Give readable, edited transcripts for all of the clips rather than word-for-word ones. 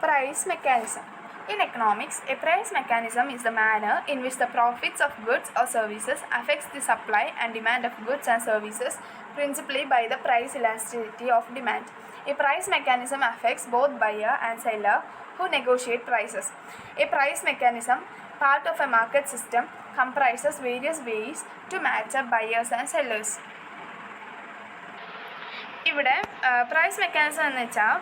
Price mechanism. In economics, a price mechanism is the manner in which the profits of goods or services affects the supply and demand of goods and services principally by the price elasticity of demand. A price mechanism affects both buyer and seller who negotiate prices. A price mechanism, part of a market system, comprises various ways to match up buyers and sellers. ഇവിടെ price mechanism എന്ന് വെച്ചാൽ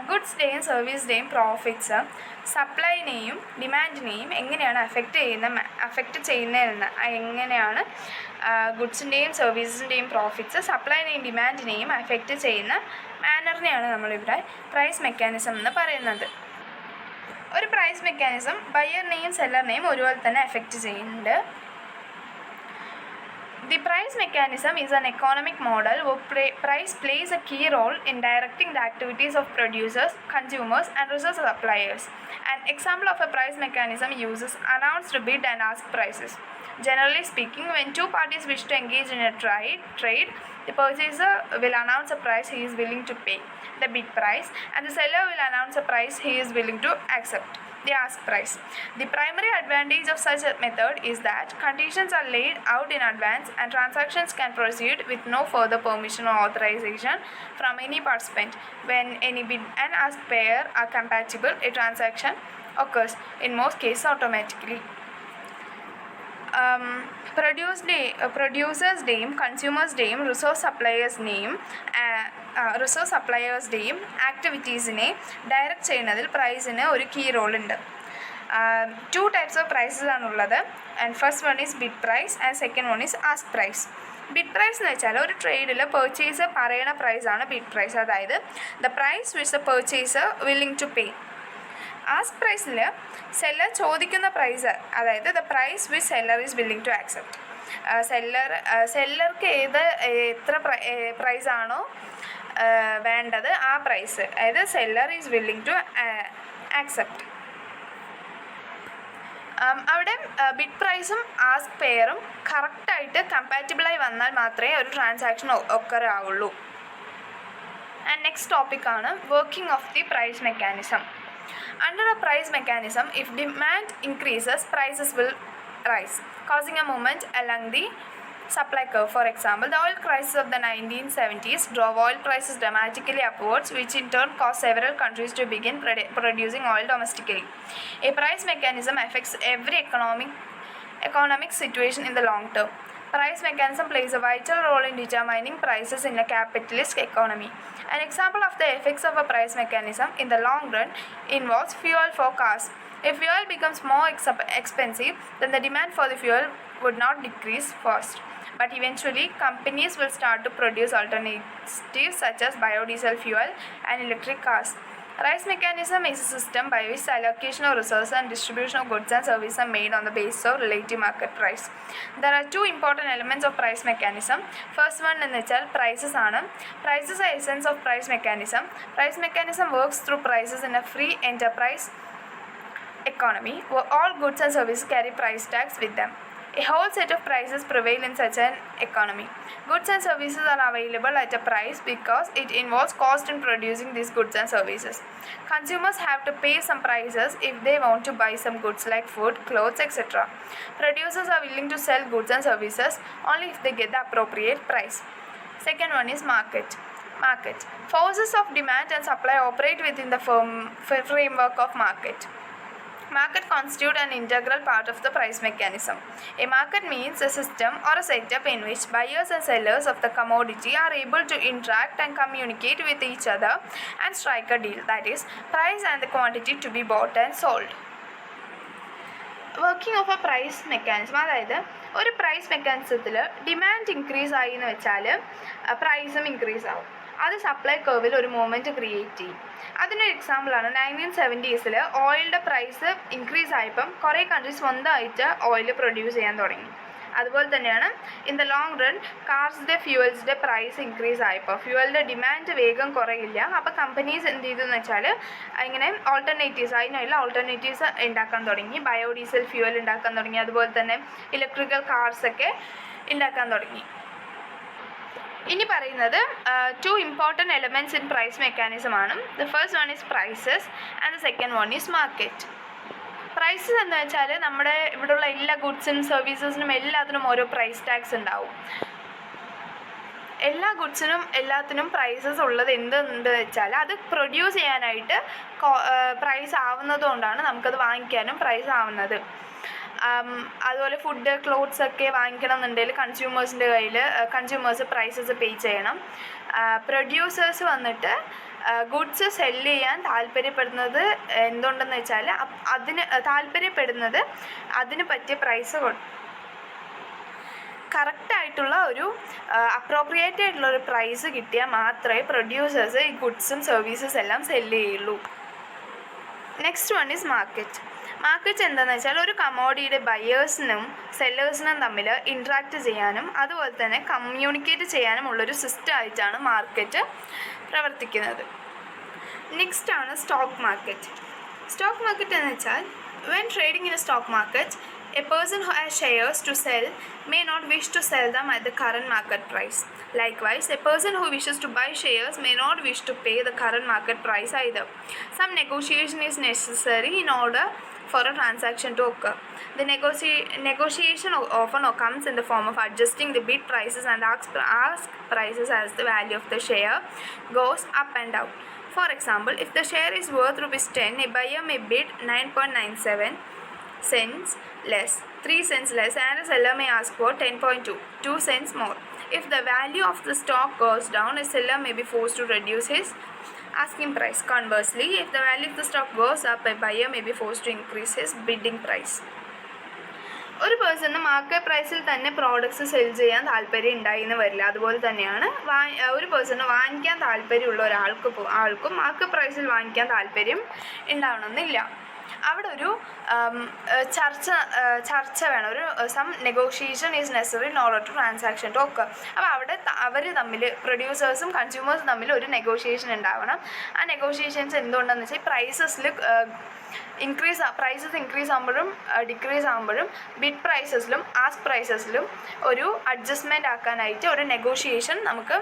ഗുഡ്സിൻ്റെയും സർവീസിൻ്റെയും profits സപ്ലൈനെയും ഡിമാൻഡിനെയും എങ്ങനെയാണ് affect ചെയ്യുന്നതെന്ന് എങ്ങനെയാണ് ഗുഡ്സിൻ്റെയും സർവീസിൻ്റെയും profits സപ്ലൈനെയും ഡിമാൻഡിനെയും affect ചെയ്യുന്ന മാനറിനെയാണ് നമ്മളിവിടെ price mechanism എന്ന് പറയുന്നത്. ഒരു പ്രൈസ് മെക്കാനിസം ബയ്യറിനെയും സെല്ലറിനെയും ഒരുപോലെ തന്നെ അഫക്റ്റ് ചെയ്യുന്നുണ്ട്. The price mechanism is an economic model where price plays a key role in directing the activities of producers, consumers, and resource suppliers. An example of a price mechanism uses announced bid and ask prices. Generally speaking, when two parties wish to engage in a trade, the purchaser will announce a price he is willing to pay, the bid price, and the seller will announce a price he is willing to accept, the ask price. The primary advantage of such a method is that conditions are laid out in advance and transactions can proceed with no further permission or authorization from any participant. When any bid and ask pair are compatible, a transaction occurs, in most cases automatically. Producers'ടെയും കൺസ്യൂമേഴ്സിൻ്റെയും resource സപ്ലയേഴ്സിൻ്റെയും ആക്ടിവിറ്റീസിനെ direct ചെയ്യുന്നതിൽ പ്രൈസിന് ഒരു key റോളുണ്ട്. 2 types of prices ആണുള്ളത്. And first one is bid price and second one is ask price. Bid price എന്ന് വെച്ചാൽ ഒരു ട്രേഡിൽ പെർച്ചേസർ പറയണ പ്രൈസാണ് ബിഡ് പ്രൈസ്, അതായത് the price which the purchaser willing to pay. Ask പ്രൈസിൽ സെല്ലർ ചോദിക്കുന്ന പ്രൈസ്, അതായത് the price which seller is willing to accept. സെല്ലർക്ക് എത്ര പ്രൈസാണോ വേണ്ടത് ആ പ്രൈസ്, അതായത് seller is willing to accept. അവിടെ ബിഡ് പ്രൈസും ആസ്ക് പെയറും കറക്റ്റായിട്ട് കമ്പാറ്റബിളായി വന്നാൽ മാത്രമേ ഒരു ട്രാൻസാക്ഷൻ ഒക്കർ ആവുള്ളൂ. ആൻഡ് നെക്സ്റ്റ് ടോപ്പിക്കാണ് working of the price mechanism. Under a price mechanism, if demand increases, prices will rise, causing a movement along the supply curve. For example, the oil crisis of the 1970s drove oil prices dramatically upwards, which in turn caused several countries to begin producing oil domestically. A price mechanism affects every economic situation in the long term. Price mechanism plays a vital role in determining prices in a capitalist economy. An example of the effects of a price mechanism in the long run involves fuel for cars. If fuel becomes more expensive, then the demand for the fuel would not decrease first. But eventually, companies will start to produce alternatives such as biodiesel fuel and electric cars. Price mechanism is a system by which the allocation of resources and distribution of goods and services are made on the basis of relative market price. There are 2 important elements of price mechanism. First one in itself, prices ആണ്. Prices are essence of price mechanism. Price mechanism works through prices in a free enterprise economy where all goods and services carry price tags with them. A whole set of prices prevail in such an economy. Goods and services are available at a price because it involves cost in producing these goods and services. Consumers have to pay some prices if they want to buy some goods like food, clothes, etc. Producers are willing to sell goods and services only if they get the appropriate price. Second one is market. Forces of demand and supply operate within the framework of market. Market constitute an integral part of the price mechanism. A market means a system or a setup in which buyers and sellers of the commodity are able to interact and communicate with each other and strike a deal, that is, price and the quantity to be bought and sold. Working of a price mechanism, അതായത് ഒരു price മെക്കാനിസത്തിൽ demand increase ആയി എന്ന് വെച്ചാൽ പ്രൈസും increase ആവും. അത് supply കർവിൽ ഒരു മൂവ്മെൻറ്റ് ക്രിയേറ്റ് ചെയ്യും. അതിനൊരു എക്സാമ്പിളാണ് 1970s ഓയിലിൻ്റെ പ്രൈസ് ഇൻക്രീസ് ആയപ്പം കുറേ കൺട്രീസ് സ്വന്തമായിട്ട് ഓയിൽ പ്രൊഡ്യൂസ് ചെയ്യാൻ തുടങ്ങി. അതുപോലെ തന്നെയാണ് ഇൻ ദ ലോങ് റൺ കാർസിൻ്റെ ഫ്യൂവൽസിൻ്റെ പ്രൈസ് ഇൻക്രീസ് ആയപ്പോൾ ഫ്യൂവലിൻ്റെ ഡിമാൻഡ് വേഗം കുറയില്ല. അപ്പോൾ കമ്പനീസ് എന്ത് ചെയ്തു എന്ന് വെച്ചാൽ ഇങ്ങനെ അതിനുള്ള ഓൾട്ടർനേറ്റീവ്സ് ഉണ്ടാക്കാൻ തുടങ്ങി. ബയോഡീസൽ ഫ്യൂവൽ ഉണ്ടാക്കാൻ തുടങ്ങി. അതുപോലെ തന്നെ ഇലക്ട്രിക്കൽ കാർസൊക്കെ ഉണ്ടാക്കാൻ തുടങ്ങി. ഇനി പറയുന്നത് two important elements in price mechanism ആണ്. The first one is prices and the second one is market. Prices എന്ന് വെച്ചാൽ നമ്മുടെ ഇവിടെയുള്ള എല്ലാ ഗുഡ്സിനും സർവീസസിനും എല്ലാത്തിനും ഓരോ പ്രൈസ് ടാഗ്സ് ഉണ്ടാവും. എല്ലാ ഗുഡ്സിനും എല്ലാത്തിനും പ്രൈസസ് ഉള്ളത് എന്തെന്ന് വെച്ചാൽ അത് പ്രൊഡ്യൂസ് ചെയ്യാനായിട്ട് പ്രൈസ് ആവുന്നത് കൊണ്ടാണ് നമുക്കത് വാങ്ങിക്കാനും പ്രൈസ് ആവുന്നത്. അതുപോലെ ഫുഡ് ക്ലോത്ത്സ് ഒക്കെ വാങ്ങിക്കണം എന്നുണ്ടെങ്കിൽ കൺസ്യൂമേഴ്സ് പ്രൈസസ് പേ ചെയ്യണം. പ്രൊഡ്യൂസേഴ്സ് വന്നിട്ട് ഗുഡ്സ് സെല്ല് ചെയ്യാൻ താല്പര്യപ്പെടുന്നത് എന്തുകൊണ്ടെന്ന് വെച്ചാൽ അതിന് പറ്റിയ പ്രൈസ് കറക്റ്റായിട്ടുള്ള ഒരു അപ്രോപ്രിയേറ്റ് ആയിട്ടുള്ള ഒരു പ്രൈസ് കിട്ടിയാൽ മാത്രമേ പ്രൊഡ്യൂസേഴ്സ് ഈ ഗുഡ്സും സർവീസസ് എല്ലാം സെല്ല് ചെയ്യുള്ളൂ. Next one is market. Market എന്താണെന്ന് വെച്ചാൽ ഒരു കമോഡിറ്റിയുടെ ബയേഴ്സിനും സെല്ലേഴ്സിനും തമ്മിൽ ഇൻട്രാക്ട് ചെയ്യാനും അതുപോലെ തന്നെ കമ്മ്യൂണിക്കേറ്റ് ചെയ്യാനും ഉള്ളൊരു സിസ്റ്റം ആയിട്ടാണ് മാർക്കറ്റ് പ്രവർത്തിക്കുന്നത്. നെക്സ്റ്റ് ആണ് സ്റ്റോക്ക് മാർക്കറ്റ്. സ്റ്റോക്ക് മാർക്കറ്റ് എന്ന് വെച്ചാൽ when trading in a stock market, a person who has shares to sell may not wish to sell them at the current market price. Likewise, a person who wishes to buy shares may not wish to pay the current market price either. Some negotiation is necessary in order for a transaction to occur. The negotiation often comes in the form of adjusting the bid prices and ask prices as the value of the share goes up and down. For example, if the share is worth ₹10, a buyer may bid 9.97 cents less, 3 cents less, and a seller may ask for 10.2, 2 cents more. If the value of the stock goes down, a seller may be forced to reduce his asking price. Conversely, if the value of the stock goes up, a buyer may be forced to increase his bidding price. ഒരു person market പ്രൈസിൽ തന്നെ products cell ചെയ്യാൻ താല്പര്യം ഉണ്ടായിന്ന് വരില്ല. അതുപോലെ തന്നെയാണ് ഒരു പേഴ്സണ് വാങ്ങിക്കാൻ താല്പര്യമുള്ള ആൾക്കും മാർക്കറ്റ് പ്രൈസിൽ വാങ്ങിക്കാൻ താല്പര്യം ഉണ്ടാവണമെന്നില്ല. അവിടെ ഒരു ചർച്ച വേണം. ഒരു some negotiation is necessary in order to transaction to occur. അപ്പോൾ അവിടെ അവർ തമ്മിൽ പ്രൊഡ്യൂസേഴ്സും കൺസ്യൂമേഴ്സും തമ്മിൽ ഒരു നെഗോഷിയേഷൻ ഉണ്ടാവണം. ആ നെഗോഷിയേഷൻസ് എന്തുകൊണ്ടെന്ന് വെച്ചാൽ പ്രൈസസ് ഇൻക്രീസ് ആകുമ്പോഴും ഡിക്രീസ് ആകുമ്പോഴും ബിഡ് പ്രൈസസിലും ആസ്ക് പ്രൈസസിലും ഒരു അഡ്ജസ്റ്റ്മെൻറ്റ് ആക്കാനായിട്ട് ഒരു നെഗോഷിയേഷൻ നമുക്ക്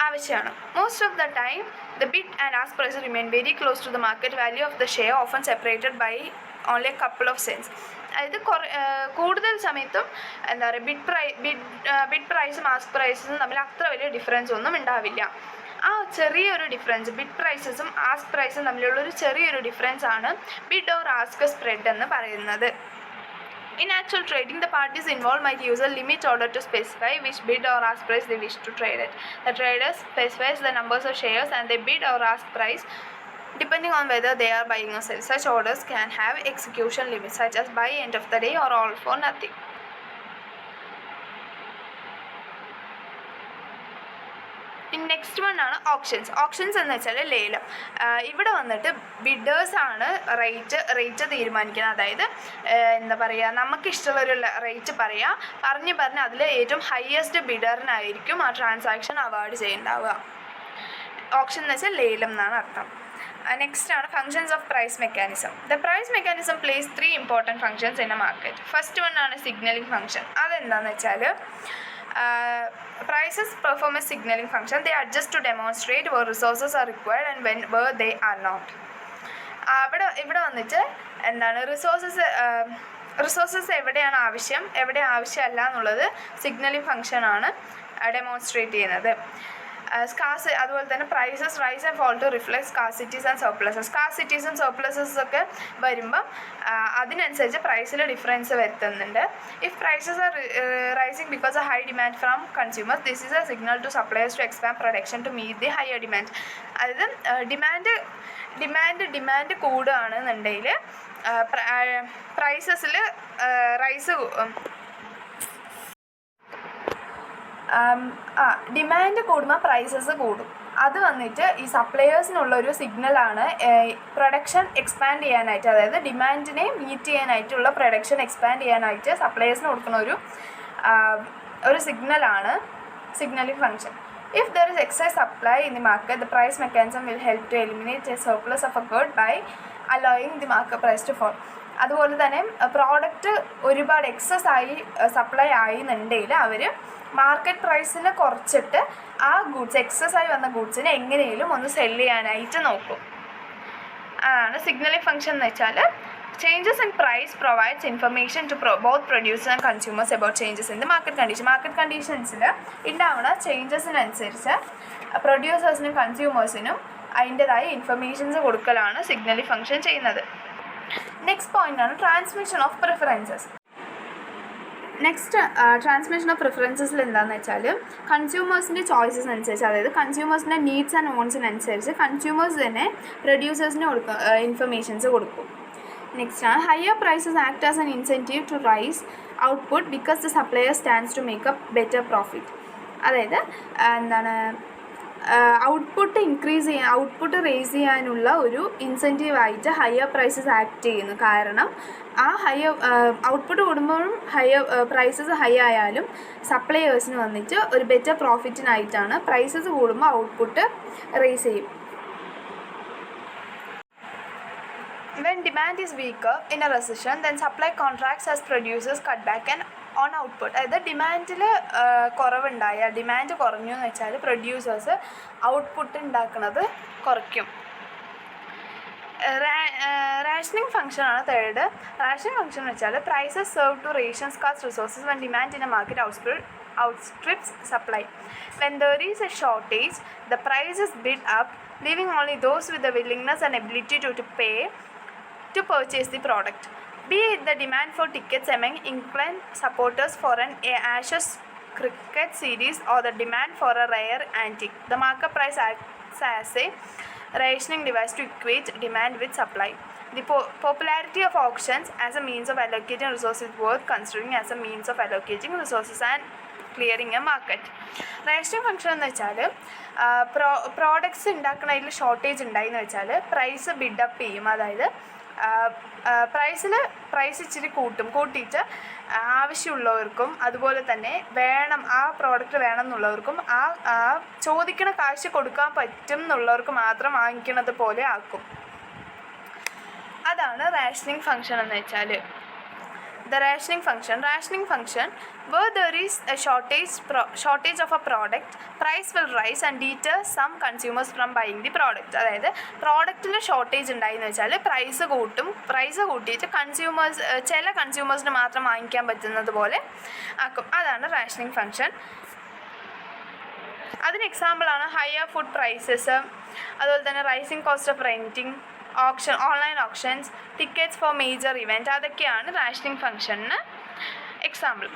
ആവശ്യമാണ്. Most of the time the bid and ask prices remain very close to the market value of the share, often separated by only a couple of cents. അതായത് കൂടുതൽ സമയത്തും എന്താ പറയുക ബിഡ് പ്രൈസും ആസ്ക് പ്രൈസസും തമ്മിൽ അത്ര വലിയ ഡിഫറൻസ് ഒന്നും ഉണ്ടാവില്ല. ആ ചെറിയൊരു ഡിഫറൻസ് ബിഡ് പ്രൈസസും ആസ്ക് പ്രൈസും തമ്മിലുള്ളൊരു ചെറിയൊരു ഡിഫറൻസ് ആണ് ബിഡ് ഓർ ആസ്ക് സ്പ്രെഡ് എന്ന് പറയുന്നത്. In actual trading, the parties involved might use a limit order to specify which bid or ask price they wish to trade at. The traders specifies the numbers of shares and they bid or ask price depending on whether they are buying or selling. Such orders can have execution limits such as buy end of the day or all for nothing. Next one ആണ് options. Options എന്ന് വെച്ചാൽ ലേലം. ഇവിടെ വന്നിട്ട് ബിഡേഴ്സാണ് rate തീരുമാനിക്കുന്നത്. അതായത് എന്താ പറയുക, നമുക്കിഷ്ടമുള്ളൊരു റേറ്റ് പറഞ്ഞ് അതിൽ ഏറ്റവും ഹയസ്റ്റ് ബിഡറിനായിരിക്കും ആ ട്രാൻസാക്ഷൻ അവാർഡ് ചെയ്യുന്നുണ്ടാവുക. ഓപ്ഷൻ എന്ന് വെച്ചാൽ ലേലം എന്നാണ് അർത്ഥം. നെക്സ്റ്റ് ആണ് functions of price mechanism. The price mechanism plays 3 important functions in a market. First one ആണ് സിഗ്നലിംഗ് ഫങ്ഷൻ. അതെന്താണെന്ന് വെച്ചാൽ prices perform a signaling function. They adjust to demonstrate where resources are required and where they are not. ഇവിടെ വന്നിട്ട് എന്താണ് resources എവിടെയാണ് ആവശ്യം എവിടെ ആവശ്യമല്ല എന്നുള്ളത് സിഗ്നലിംഗ് ഫംഗ്ഷനാണ് ഡെമോൺസ്ട്രേറ്റ് ചെയ്യുന്നത്. അതുപോലെ തന്നെ prices rise and fall to reflect scarcities and surpluses. സ്കാർസിറ്റീസും സർപ്ലസസ് ഒക്കെ വരുമ്പം അതിനനുസരിച്ച് പ്രൈസിൽ ഡിഫറൻസ് വരുത്തുന്നുണ്ട്. If prices are rising because of high demand from consumers, this is a signal to suppliers to expand production to meet the higher demand. അതായത് demand കൂടുകയാണെന്നുണ്ടെങ്കിൽ പ്രൈസസിൽ demand കൂടുമ്പോൾ പ്രൈസസ് കൂടും. അത് വന്നിട്ട് ഈ സപ്ലയേഴ്സിനുള്ളൊരു സിഗ്നലാണ് പ്രൊഡക്ഷൻ എക്സ്പാൻഡ് ചെയ്യാനായിട്ട്, അതായത് ഡിമാൻഡിനെ മീറ്റ് ചെയ്യാനായിട്ടുള്ള പ്രൊഡക്ഷൻ എക്സ്പാൻഡ് ചെയ്യാനായിട്ട് സപ്ലയേഴ്സിന് കൊടുക്കുന്ന ഒരു സിഗ്നലാണ് signalling function. If there is excess supply in the market, the price mechanism will help to eliminate a surplus of a good by allowing the market price to fall. അതുപോലെ തന്നെ product ഒരുപാട് excess ആയി supply ആയിന്നുണ്ടെങ്കിൽ അവർ market പ്രൈസിന് കുറച്ചിട്ട് ആ goods excess ആയി വന്ന ഗുഡ്സിനെ എങ്ങനെയും ഒന്ന് സെല് ചെയ്യാനായിട്ട് നോക്കും. അതാണ് സിഗ്നലിംഗ് ഫംഗ്ഷൻ എന്ന് വെച്ചാൽ changes in price provides information to both producers and consumers about changes in the market condition. Market കണ്ടീഷൻസിൽ ഉണ്ടാവുന്ന ചേഞ്ചസിനനുസരിച്ച് പ്രൊഡ്യൂസേഴ്സിനും കൺസ്യൂമേഴ്സിനും അതിൻ്റെതായ ഇൻഫർമേഷൻസ് കൊടുക്കലാണ് സിഗ്നലിംഗ് ഫംഗ്ഷൻ ചെയ്യുന്നത്. നെക്സ്റ്റ് പോയിൻ്റാണ് transmission of preferences. Next transmission of പ്രിഫറൻസസിൽ എന്താണെന്ന് വെച്ചാൽ കൺസ്യൂമേഴ്സിൻ്റെ ചോയ്സസ് അനുസരിച്ച്, അതായത് കൺസ്യൂമേഴ്സിൻ്റെ നീഡ്സ് ആൻഡ് വോൺസിനനുസരിച്ച് കൺസ്യൂമേഴ്സ് തന്നെ പ്രൊഡ്യൂസേഴ്സിന് ഇൻഫർമേഷൻസ് കൊടുക്കും. നെക്സ്റ്റ് ആണ് higher prices act as an incentive to raise output because the supplier stands to make a better profit. അതായത് എന്താണ് ഔട്ട്പുട്ട് റേസ് ചെയ്യാനുള്ള ഒരു ഇൻസെൻറ്റീവായിട്ട് ഹയർ പ്രൈസസ് ആക്ട് ചെയ്യുന്നു. കാരണം ആ ഔട്ട്പുട്ട് കൂടുമ്പോഴും പ്രൈസസ് ഹൈ ആയാലും സപ്ലയേഴ്സിന് വന്നിട്ട് ഒരു ബെറ്റർ പ്രോഫിറ്റിനായിട്ടാണ് പ്രൈസസ് കൂടുമ്പോൾ ഔട്ട്പുട്ട് റേസ് ചെയ്യും. When demand is weaker in a recession, then supply contracts as producers cut back on output. അതായത് ഡിമാൻഡിൽ കുറവുണ്ടായാൽ, ഡിമാൻഡ് കുറഞ്ഞു എന്ന് വെച്ചാൽ പ്രൊഡ്യൂസേഴ്സ് ഔട്ട്പുട്ട് ഉണ്ടാക്കുന്നത് കുറയ്ക്കും. റാഷനിങ് ഫംഗ്ഷനാണ് തേർഡ്. റാഷനിങ് ഫംഗ്ഷൻ എന്ന് വെച്ചാൽ prices serve to ration scarce resources when demand in a market outstrips supply. When there is a shortage, the price is bid up, leaving only those with the willingness and ability to pay to purchase the product. Be it the demand for tickets among inclined supporters for an Ashes cricket series or the demand for a rare antique, the market price acts as a rationing device to equate demand with supply. The popularity of auctions as a means of allocating resources is worth considering as a means of allocating resources and clearing A market. Rationing function എന്ന് വെച്ചാൽ products ഉണ്ടാക്കുന്നതിൽ shortage ഉണ്ടായിന്ന് വെച്ചാൽ price ബിഡപ്പ് ചെയ്യും. അതായത് price ഇച്ചിരി കൂട്ടിയിട്ട് ആവശ്യമുള്ളവർക്കും അതുപോലെ തന്നെ ആ പ്രോഡക്റ്റ് വേണം എന്നുള്ളവർക്കും ആ ചോദിക്കുന്ന കാശ് കൊടുക്കാൻ പറ്റും എന്നുള്ളവർക്ക് മാത്രം വാങ്ങിക്കുന്നത് പോലെ ആക്കും. അതാണ് റാഷനിങ് ഫംഗ്ഷൻ എന്ന് വെച്ചാൽ. The rationing function where there is a shortage of a product, price will rise and deter some consumers from buying the product. അതായത് പ്രോഡക്റ്റിൽ ഷോർട്ടേജ് ഉണ്ടായിന്ന് വെച്ചാൽ പ്രൈസ് കൂട്ടിയിട്ട് ചില കൺസ്യൂമേഴ്സിന് മാത്രം വാങ്ങിക്കാൻ പറ്റുന്നത് പോലെ ആക്കും. അതാണ് റാഷനിങ് ഫംഗ്ഷൻ. അതിന് എക്സാമ്പിളാണ് ഹയർ ഫുഡ് പ്രൈസസ്, അതുപോലെ തന്നെ rising cost of renting, online options, tickets for major event. അതൊക്കെയാണ് റാഷനിങ് ഫംഗ്ഷന് എക്സാമ്പിൾ.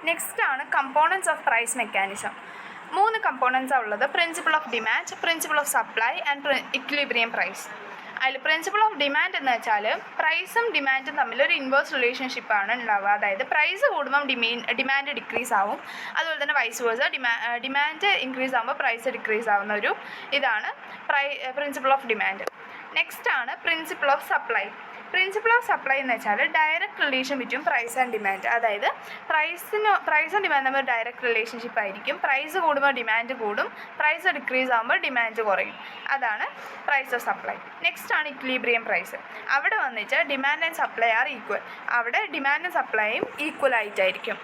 നെക്സ്റ്റ് ആണ് കമ്പോണൻറ്റ്സ് ഓഫ് പ്രൈസ് മെക്കാനിസം. 3 കമ്പോണൻറ്റ്സാണ് ഉള്ളത്: principle of demand, principle of supply and equilibrium price. അതിൽ പ്രിൻസിപ്പിൾ ഓഫ് ഡിമാൻഡ് എന്ന് വെച്ചാൽ പ്രൈസും ഡിമാൻഡും തമ്മിൽ ഒരു ഇൻവേഴ്സ് റിലേഷൻഷിപ്പാണ് ഉണ്ടാവുക. അതായത് പ്രൈസ് കൂടുമ്പം ഡിമാൻഡ് ഡിക്രീസ് ആവും, അതുപോലെ തന്നെ വൈസ് വേഴ്സ ഡിമാൻഡ് ഇൻക്രീസ് ആകുമ്പോൾ പ്രൈസ് ഡിക്രീസ് ആവുന്ന ഒരു ഇതാണ് പ്രിൻസിപ്പിൾ ഓഫ് ഡിമാൻഡ്. നെക്സ്റ്റ് ആണ് principle of supply. Principle of supply എന്ന് വെച്ചാൽ direct relation between price and demand. അതായത് പ്രൈസും ഡിമാൻഡ് തമ്മിൽ ഡയറക്റ്റ് റിലേഷൻഷിപ്പ് ആയിരിക്കും. പ്രൈസ് കൂടുമ്പോൾ ഡിമാൻഡ് കൂടും, പ്രൈസ് ഡിക്രീസ് ആകുമ്പോൾ ഡിമാൻഡ് കുറയും. അതാണ് പ്രൈസ് ഓഫ് സപ്ലൈ. നെക്സ്റ്റ് ആണ് ഇക്വിലിബ്രിയം പ്രൈസ്. അവിടെ വന്നിട്ട് demand and supply are equal. അവിടെ ഡിമാൻഡും സപ്ലൈയും ഈക്വൽ ആയിട്ടായിരിക്കും.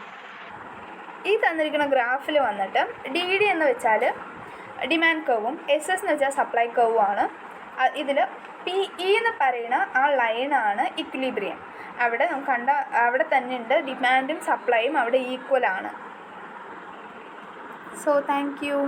ഈ തന്നിരിക്കുന്ന ഗ്രാഫിൽ വന്നിട്ട് DD എന്ന് വെച്ചാൽ ഡിമാൻഡ് കർവും SS എന്ന് വെച്ചാൽ സപ്ലൈ കർവും ആണ്. ഇതിൽ PE എന്ന് പറയുന്ന ആ ലൈനാണ് ഇക്വിലിബ്രിയം. അവിടെ നമുക്ക് അവിടെ തന്നെ ഉണ്ട് ഡിമാൻഡും സപ്ലൈയും അവിടെ ഈക്വൽ ആണ്. So thank you.